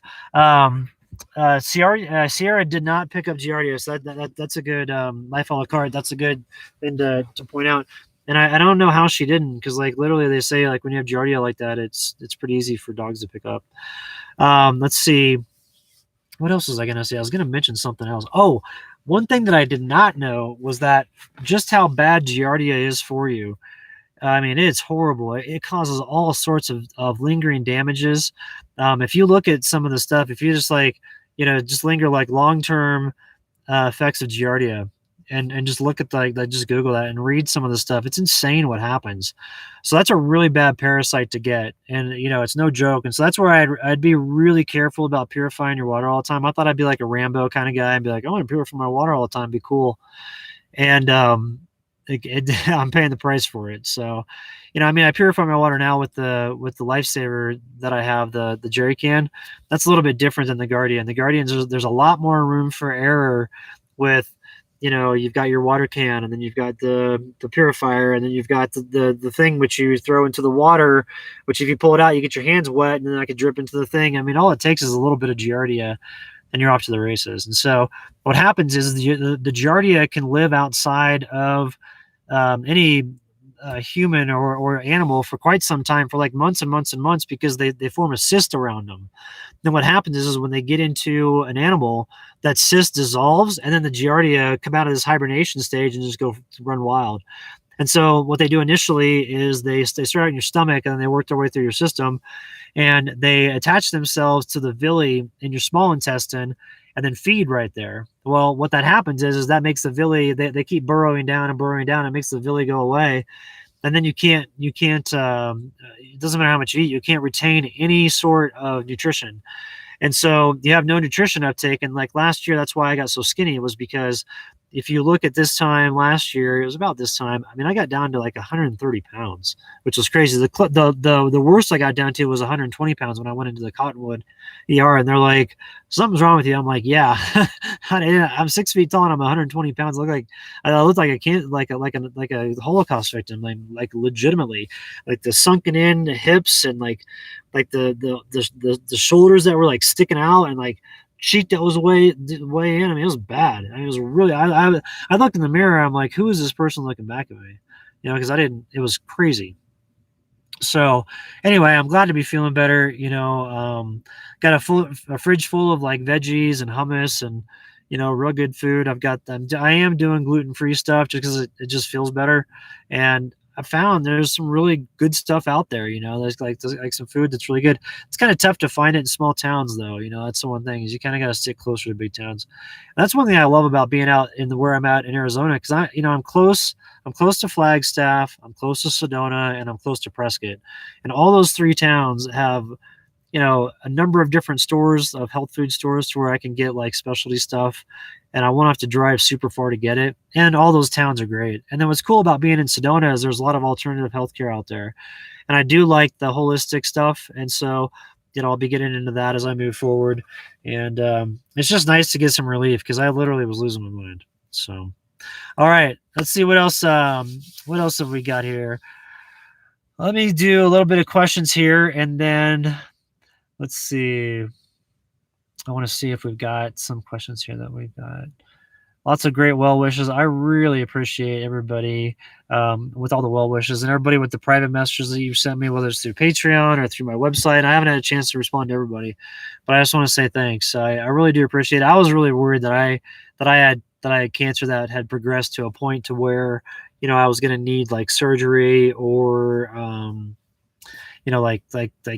Sierra did not pick up Giardia, so that's a good life a la carte. That's a good thing to point out. And I don't know how she didn't, because like literally they say like when you have Giardia like that, it's pretty easy for dogs to pick up. Let's see, what else was I gonna say? I was gonna mention something else. Oh, one thing that I did not know was that just how bad Giardia is for you. I mean, it's horrible. It causes all sorts of lingering damages. If you look at some of the stuff, if you just like, just linger like long-term effects of Giardia and just look at like just Google that and read some of the stuff, it's insane what happens. So that's a really bad parasite to get. And, it's no joke. And so that's where I'd be really careful about purifying your water all the time. I thought I'd be like a Rambo kind of guy and be like, I want to purify my water all the time, be cool. And, I'm paying the price for it. So, I mean, I purify my water now with the Lifesaver that I have, the jerry can. That's a little bit different than the Guardian. The Guardians, there's a lot more room for error with, you've got your water can, and then you've got the purifier, and then you've got the thing which you throw into the water, which if you pull it out, you get your hands wet, and then I could drip into the thing. I mean, all it takes is a little bit of Giardia and you're off to the races. And so what happens is the Giardia can live outside of any human or animal for quite some time, for like months and months and months, because they form a cyst around them. Then what happens is when they get into an animal, that cyst dissolves, and then the Giardia come out of this hibernation stage and just go run wild. And so what they do initially is they start out in your stomach and then they work their way through your system, and they attach themselves to the villi in your small intestine and then feed right there. Well, what that happens is that makes the villi, they keep burrowing down and burrowing down. It makes the villi go away. And then you can't, it doesn't matter how much you eat, you can't retain any sort of nutrition. And so you have no nutrition uptake. And like last year, that's why I got so skinny, was because if you look at this time last year, it was about this time. I mean, I got down to like 130 pounds, which was crazy. The worst I got down to was 120 pounds when I went into the Cottonwood ER, and they're like, "Something's wrong with you." I'm like, "Yeah, I'm 6 feet tall and I'm 120 pounds. I look like a Holocaust victim, like legitimately, like the sunken in hips and like the shoulders that were like sticking out, and like cheek that was way in. I mean, it was bad. I mean, it was really. I looked in the mirror. I'm like, who is this person looking back at me? You know, because I didn't. It was crazy. So anyway, I'm glad to be feeling better. You know, got a fridge full of like veggies and hummus and real good food. I've got them. I am doing gluten-free stuff just because it just feels better, and I found there's some really good stuff out there. There's like some food that's really good. It's kind of tough to find it in small towns, though. That's the one thing, is you kind of got to stick closer to big towns. And that's one thing I love about being out where I'm at in Arizona, because I'm close. I'm close to Flagstaff. I'm close to Sedona, and I'm close to Prescott. And all those three towns have a number of different stores, of health food stores, to where I can get like specialty stuff, and I won't have to drive super far to get it. And all those towns are great. And then what's cool about being in Sedona is there's a lot of alternative healthcare out there, and I do like the holistic stuff. And so, I'll be getting into that as I move forward. And it's just nice to get some relief, because I literally was losing my mind. So, all right, let's see what else. What else have we got here? Let me do a little bit of questions here, and then let's see. I want to see if we've got some questions here that we've got. Lots of great well wishes. I really appreciate everybody with all the well wishes, and everybody with the private messages that you've sent me, whether it's through Patreon or through my website. I haven't had a chance to respond to everybody, but I just want to say thanks. I really do appreciate it. I was really worried that I had cancer that had progressed to a point to where I was going to need like surgery or like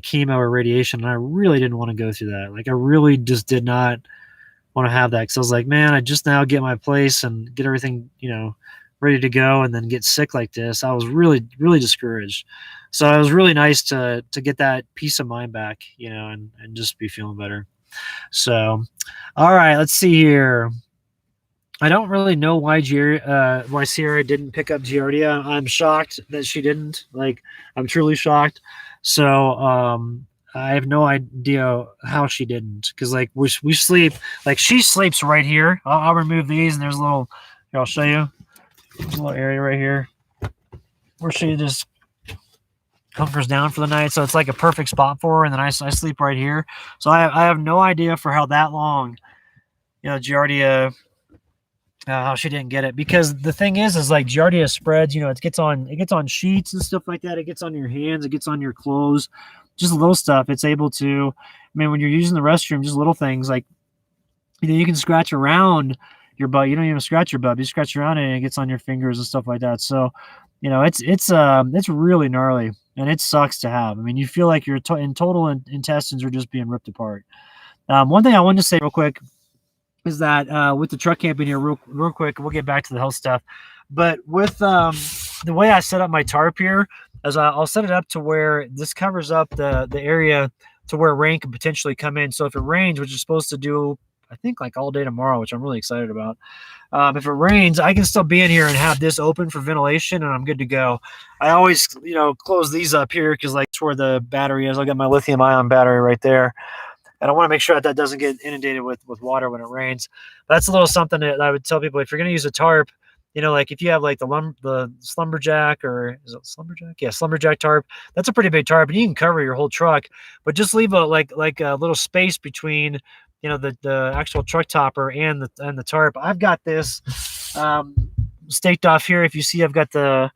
chemo or radiation. And I really didn't want to go through that. Like, I really just did not want to have that, because I was like, man, I just now get my place and get everything, ready to go, and then get sick like this. I was really, really discouraged. So it was really nice to get that peace of mind back, and just be feeling better. So, all right, let's see here. I don't really know why Sierra didn't pick up Giardia. I'm shocked that she didn't. Like, I'm truly shocked. So, I have no idea how she didn't, because like we sleep, like she sleeps right here. I'll remove these, and there's a little. Here, I'll show you. There's a little area right here where she just hunkers down for the night. So it's like a perfect spot for her, and then I sleep right here. So I have no idea for how that long, Giardia. How she didn't get it, because the thing is like Giardia spreads. It gets on sheets and stuff like that. It gets on your hands. It gets on your clothes. Just little stuff. It's able to. I mean, when you're using the restroom, just little things like, you can scratch around your butt. You don't even scratch your butt. You scratch around it, and it gets on your fingers and stuff like that. So, it's really gnarly, and it sucks to have. I mean, you feel like your total intestines are just being ripped apart. One thing I wanted to say real quick is that with the truck camping here, real quick, we'll get back to the health stuff. But with the way I set up my tarp here, as I'll set it up to where this covers up the area to where rain can potentially come in. So if it rains, which is supposed to do, I think, like all day tomorrow, which I'm really excited about. If it rains, I can still be in here and have this open for ventilation, and I'm good to go. I always, close these up here, because like, it's where the battery is. I'll get my lithium-ion battery right there. And I want to make sure that doesn't get inundated with water when it rains. But that's a little something that I would tell people, if you're going to use a tarp, like if you have like the Slumberjack, or is it Slumberjack? Yeah, Slumberjack tarp. That's a pretty big tarp, and you can cover your whole truck. But just leave a little space between, you know, the actual truck topper and the tarp. I've got this staked off here. If you see, I've got the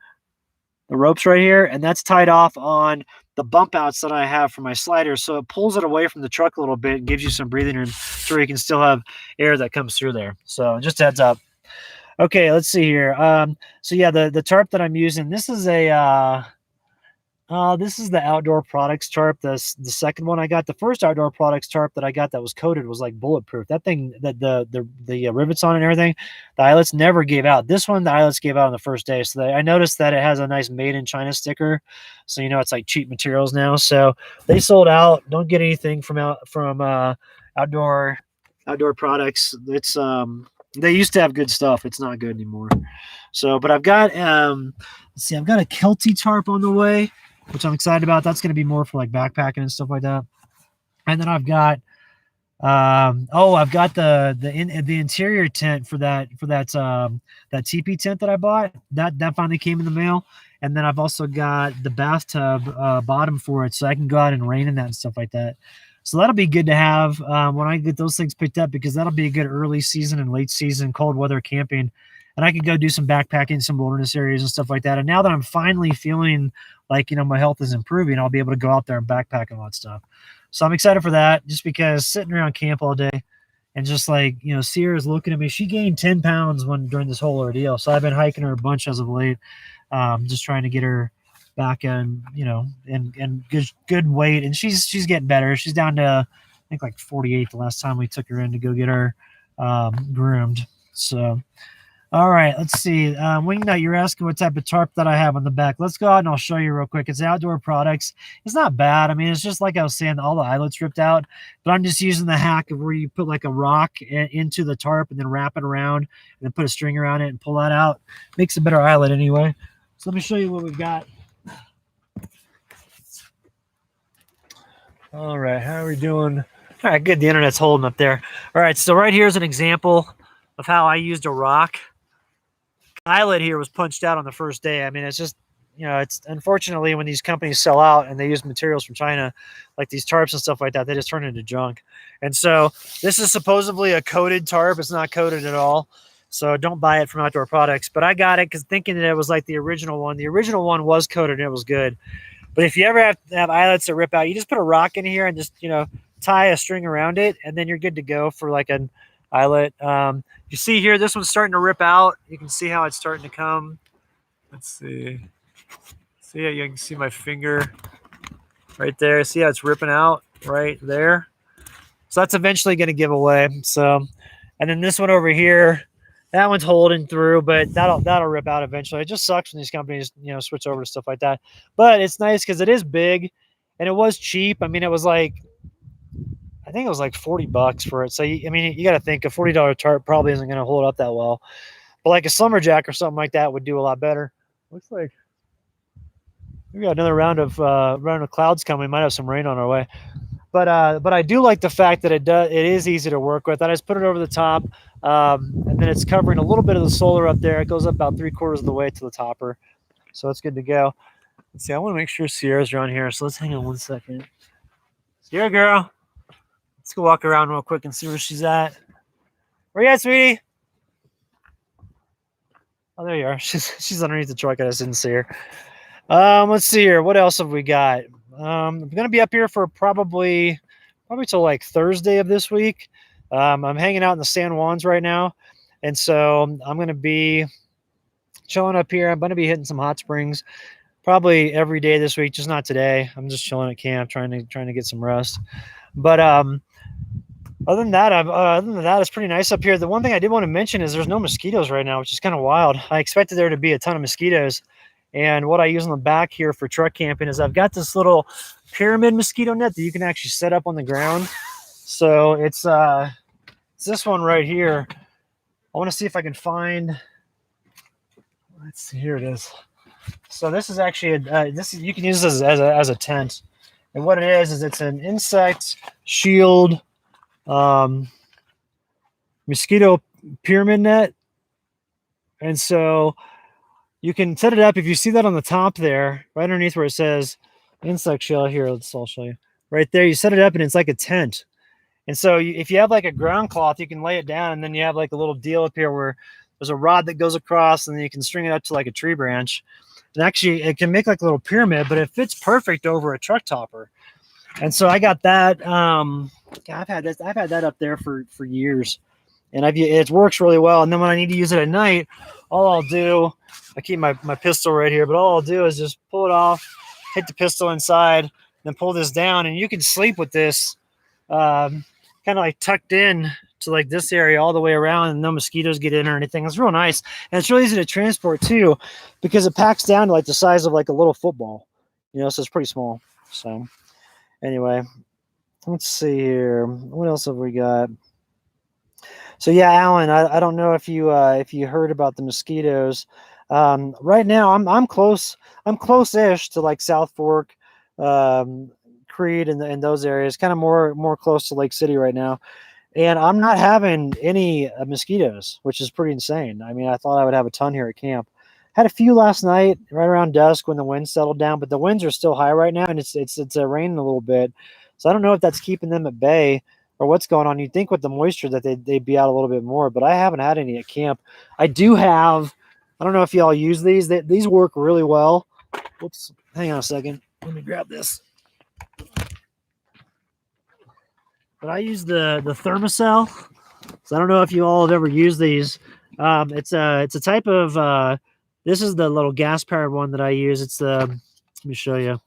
ropes right here, and that's tied off on the bump outs that I have for my sliders. So it pulls it away from the truck a little bit and gives you some breathing room so you can still have air that comes through there. So just heads up. Okay, let's see here. So yeah, the tarp that I'm using, this is a this is the Outdoor Products tarp. The second one I got, the first Outdoor Products tarp that I got that was coated was like bulletproof. That thing, that the rivets on it and everything, the eyelets never gave out. This one, the eyelets gave out on the first day. So I noticed that it has a nice made in China sticker, so you know it's like cheap materials now. So they sold out. Don't get anything from Outdoor Products. It's they used to have good stuff. It's not good anymore. So, but I've got let's see, I've got a Kelty tarp on the way, which I'm excited about. That's going to be more for like backpacking and stuff like that. And then I've got I've got the interior tent for that that teepee tent that I bought. That finally came in the mail. And then I've also got the bathtub bottom for it, so I can go out and rain in that and stuff like that. So that'll be good to have when I get those things picked up, because that'll be a good early season and late season cold weather camping. And I could go do some backpacking, some wilderness areas and stuff like that. And now that I'm finally feeling like, you know, my health is improving, I'll be able to go out there and backpack and all that stuff. So I'm excited for that, just because sitting around camp all day and just like, you know, Sierra's looking at me. She gained 10 pounds during this whole ordeal. So I've been hiking her a bunch as of late, just trying to get her back in, you know, and good weight. And she's getting better. She's down to, I think, like 48 the last time we took her in to go get her groomed. So, all right, let's see. Wingnut, you're asking what type of tarp that I have on the back. Let's go out and I'll show you real quick. It's Outdoor Products. It's not bad. I mean, it's just like I was saying, all the eyelets ripped out, but I'm just using the hack of where you put like a rock into the tarp and then wrap it around and then put a string around it and pull that out. Makes a better eyelet anyway. So let me show you what we've got. All right, how are we doing? All right, good. The internet's holding up there. All right, so right here is an example of how I used a rock. Eyelet here was punched out on the first day. I mean, it's just, you know, it's unfortunately when these companies sell out and they use materials from China, like these tarps and stuff like that, they just turn into junk. And so this is supposedly a coated tarp. It's not coated at all. So don't buy it from Outdoor Products. But I got it because thinking that it was like the original one. The original one was coated and it was good. But if you ever have to have eyelets that rip out, you just put a rock in here and just, you know, tie a string around it, and then you're good to go for like an eyelet. You see here, this one's starting to rip out. You can see how it's starting to come. Let's see. See how you can see my finger right there. See how it's ripping out right there. So that's eventually going to give away. So, and then this one over here, that one's holding through, but that'll rip out eventually. It just sucks when these companies, you know, switch over to stuff like that. But it's nice because it is big, and it was cheap. I mean, it was like, I think it was like $40 for it. So, I mean, you got to think a $40 tarp probably isn't going to hold up that well. But like a Slumberjack or something like that would do a lot better. Looks like we got another round of clouds coming. We might have some rain on our way. But I do like the fact that it is easy to work with. I just put it over the top, and then it's covering a little bit of the solar up there. It goes up about 3/4 of the way to the topper, so it's good to go. Let's see. I want to make sure Sierra's around here, so let's hang on one second. Sierra girl, let's go walk around real quick and see where she's at. Where you at, sweetie? Oh, there you are. She's underneath the truck. I just didn't see her. Let's see here. What else have we got? I'm going to be up here for probably till like Thursday of this week. I'm hanging out in the San Juans right now. And so I'm going to be chilling up here. I'm going to be hitting some hot springs probably every day this week, just not today. I'm just chilling at camp, trying to get some rest. But, other than that, it's pretty nice up here. The one thing I did want to mention is there's no mosquitoes right now, which is kind of wild. I expected there to be a ton of mosquitoes. And what I use on the back here for truck camping is I've got this little pyramid mosquito net that you can actually set up on the ground. So it's this one right here. I want to see if I can find. Let's see, here it is. So this is actually you can use this as a tent. And what it is it's an insect shield mosquito pyramid net. And so you can set it up. If you see that on the top there, right underneath where it says insect shell, here, I'll show you. Right there, you set it up and it's like a tent. And so if you have like a ground cloth, you can lay it down, and then you have like a little deal up here where there's a rod that goes across, and then you can string it up to like a tree branch. And actually, it can make like a little pyramid, but it fits perfect over a truck topper. And so I got that. I've had that up there for years, and it works really well. And then when I need to use it at night, all I'll do, I keep my pistol right here, but all I'll do is just pull it off, hit the pistol inside, then pull this down, and you can sleep with this kind of like tucked in to like this area all the way around, and no mosquitoes get in or anything. It's real nice, and it's really easy to transport too, because it packs down to like the size of like a little football, so it's pretty small. So anyway, let's see here. What else have we got? So yeah, Alan, I don't know if you heard about the mosquitoes. Right now, I'm close-ish to like South Fork, Creed, and those areas, kind of more close to Lake City right now. And I'm not having any mosquitoes, which is pretty insane. I mean, I thought I would have a ton here at camp. Had a few last night, right around dusk when the wind settled down, but the winds are still high right now, and it's raining a little bit. So I don't know if that's keeping them at bay or what's going on. You'd think with the moisture that they'd be out a little bit more, but I haven't had any at camp. I do have, I don't know if y'all use these. These work really well. Whoops, hang on a second. Let me grab this. But I use the Thermacell. So I don't know if you all have ever used these. It's a type of this is the little gas powered one that I use. It's let me show you.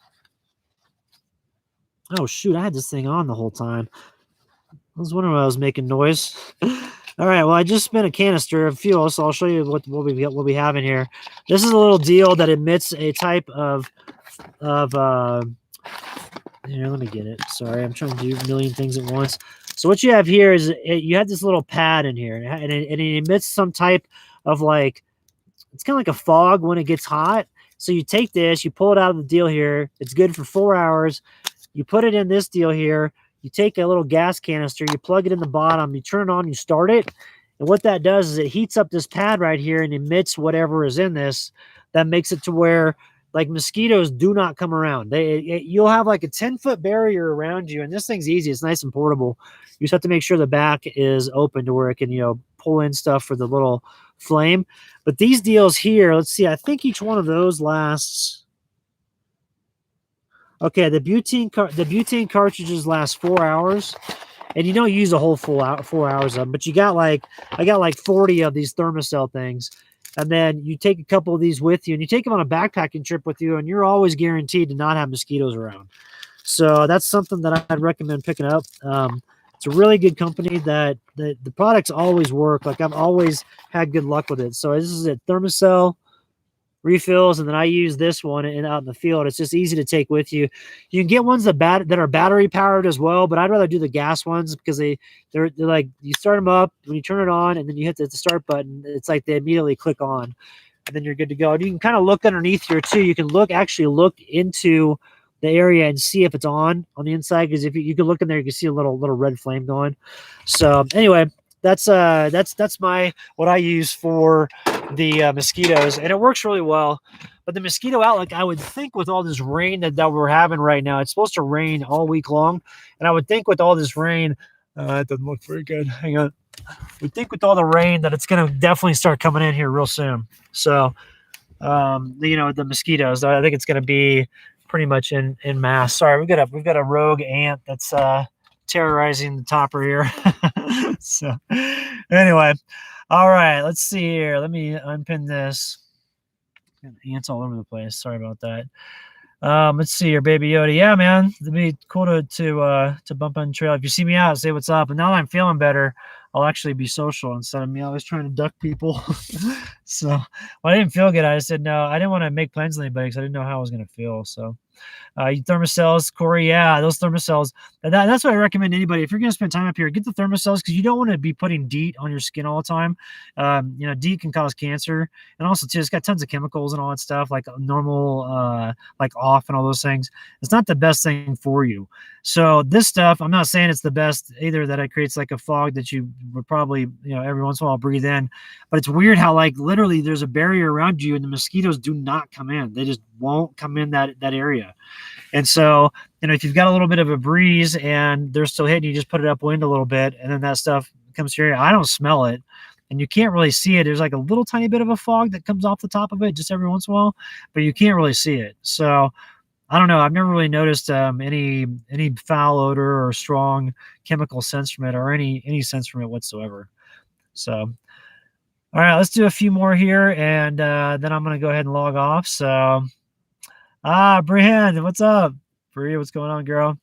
Oh shoot, I had this thing on the whole time. I was wondering why I was making noise. All right, well, I just spent a canister of fuel, so I'll show you what we have in here. This is a little deal that emits a type of here, let me get it. Sorry, I'm trying to do a million things at once. So what you have here is you have this little pad in here, and it emits some type of like, it's kind of like a fog when it gets hot. So you take this, you pull it out of the deal here. It's good for 4 hours. You put it in this deal here. You take a little gas canister, you plug it in the bottom, you turn it on, you start it. And what that does is it heats up this pad right here and emits whatever is in this. That makes it to where like mosquitoes do not come around. You'll have like a 10-foot barrier around you, and this thing's easy. It's nice and portable. You just have to make sure the back is open to where it can, pull in stuff for the little flame. But these deals here, let's see, I think each one of those lasts. Okay, the butane cartridges last 4 hours, and you don't use a whole full 4 hours of them, but I got like 40 of these Thermacell things. And then you take a couple of these with you, and you take them on a backpacking trip with you, and you're always guaranteed to not have mosquitoes around. So that's something that I'd recommend picking up. It's a really good company that the products always work. Like I've always had good luck with it. So this is a Thermacell refills, and then I use this one out in the field. It's just easy to take with you. You can get ones that are battery powered as well, but I'd rather do the gas ones because they're like, you start them up when you turn it on, and then you hit the start button. It's like they immediately click on, and then you're good to go. And you can kind of look underneath here too. You can actually look into the area and see if it's on the inside, because if you can look in there, you can see a little red flame going. So anyway, that's what I use for the mosquitoes, and it works really well. But the mosquito outlook, I would think with all this rain that we're having right now, it's supposed to rain all week long, and I would think with all this rain, it doesn't look very good. Hang on. We think with all the rain that it's going to definitely start coming in here real soon. So, the mosquitoes, I think it's going to be pretty much in mass. Sorry, we've got a rogue ant that's terrorizing the topper here. So anyway, all right, let's see here. Let me unpin this. Got ants all over the place. Sorry about that. Let's see here, Baby Yoda. Yeah, man, it'd be cool to bump on the trail. If you see me out, say what's up. And now that I'm feeling better, I'll actually be social instead of me always trying to duck people. So when I didn't feel good, I just said no. I didn't want to make plans with anybody because I didn't know how I was going to feel. So Thermacells, Corey, yeah, those Thermacells. That's what I recommend to anybody. If you're going to spend time up here, get the Thermacells, because you don't want to be putting DEET on your skin all the time. DEET can cause cancer, and also too, it's got tons of chemicals and all that stuff, like normal, like off and all those things. It's not the best thing for you. So this stuff, I'm not saying it's the best either, that it creates like a fog that you would probably, every once in a while breathe in. But it's weird how like literally there's a barrier around you and the mosquitoes do not come in. They just won't come in that area. And so, if you've got a little bit of a breeze and they're still hitting, you just put it upwind a little bit, and then that stuff comes to your area. I don't smell it, and you can't really see it. There's like a little tiny bit of a fog that comes off the top of it just every once in a while, but you can't really see it. So I don't know. I've never really noticed any foul odor or strong chemical sense from it, or any sense from it whatsoever. So, all right, let's do a few more here, and then I'm gonna go ahead and log off. So, Brian, what's up? Bria, what's going on, girl?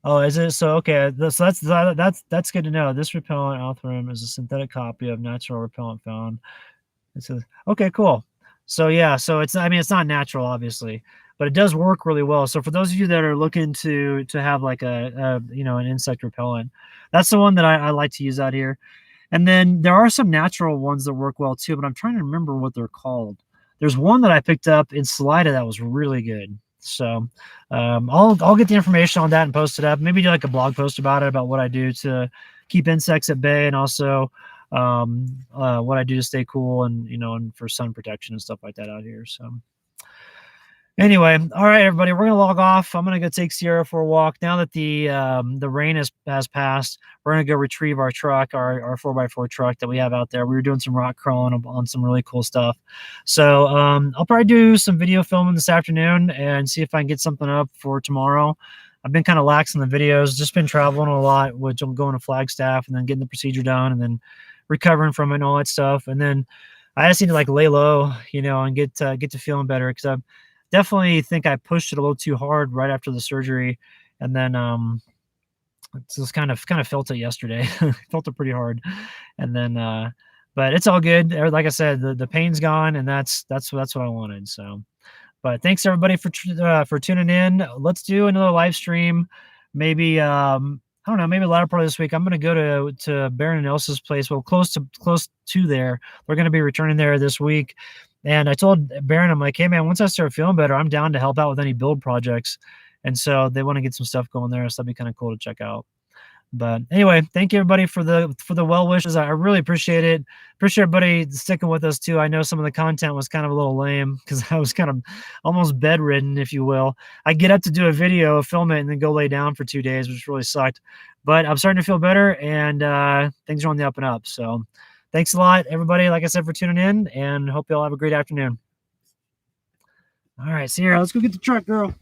Oh, is it? So okay, so that's good to know. This repellent Althrim is a synthetic copy of natural repellent found. It says, okay, cool. So yeah, so it's, I mean, it's not natural, obviously, but it does work really well. So for those of you that are looking to have like an insect repellent, that's the one that I like to use out here. And then there are some natural ones that work well too, but I'm trying to remember what they're called. There's one that I picked up in Salida that was really good. So I'll get the information on that and post it up. Maybe do like a blog post about it, about what I do to keep insects at bay, and also what I do to stay cool, and and for sun protection and stuff like that out here. So anyway, all right, everybody, we're gonna log off. I'm gonna go take Sierra for a walk. Now that the rain has passed, we're gonna go retrieve our truck, our 4x4 truck that we have out there. We were doing some rock crawling on some really cool stuff. So I'll probably do some video filming this afternoon and see if I can get something up for tomorrow. I've been kind of lax on the videos, just been traveling a lot, which I'm going to Flagstaff and then getting the procedure done and then recovering from it and all that stuff. And then I just need to like lay low, and get to feeling better, because I definitely think I pushed it a little too hard right after the surgery, and then just kind of felt it yesterday. Felt it pretty hard, and then but it's all good. Like I said, the pain's gone, and that's what I wanted. So, but thanks everybody for tuning in. Let's do another live stream. Maybe I don't know, maybe a latter part of this week. I'm going to go to Baron and Elsa's place. Well, close to there. They're going to be returning there this week. And I told Baron, I'm like, hey man, once I start feeling better, I'm down to help out with any build projects. And so they want to get some stuff going there. So that'd be kind of cool to check out. But anyway, thank you everybody for the well wishes. I really appreciate it. Appreciate everybody sticking with us too. I know some of the content was kind of a little lame because I was kind of almost bedridden, if you will. I get up to do a video, film it, and then go lay down for 2 days, which really sucked. But I'm starting to feel better, and things are on the up and up. So thanks a lot, everybody, like I said, for tuning in, and hope you all have a great afternoon. All right, Sierra, let's go get the truck, girl.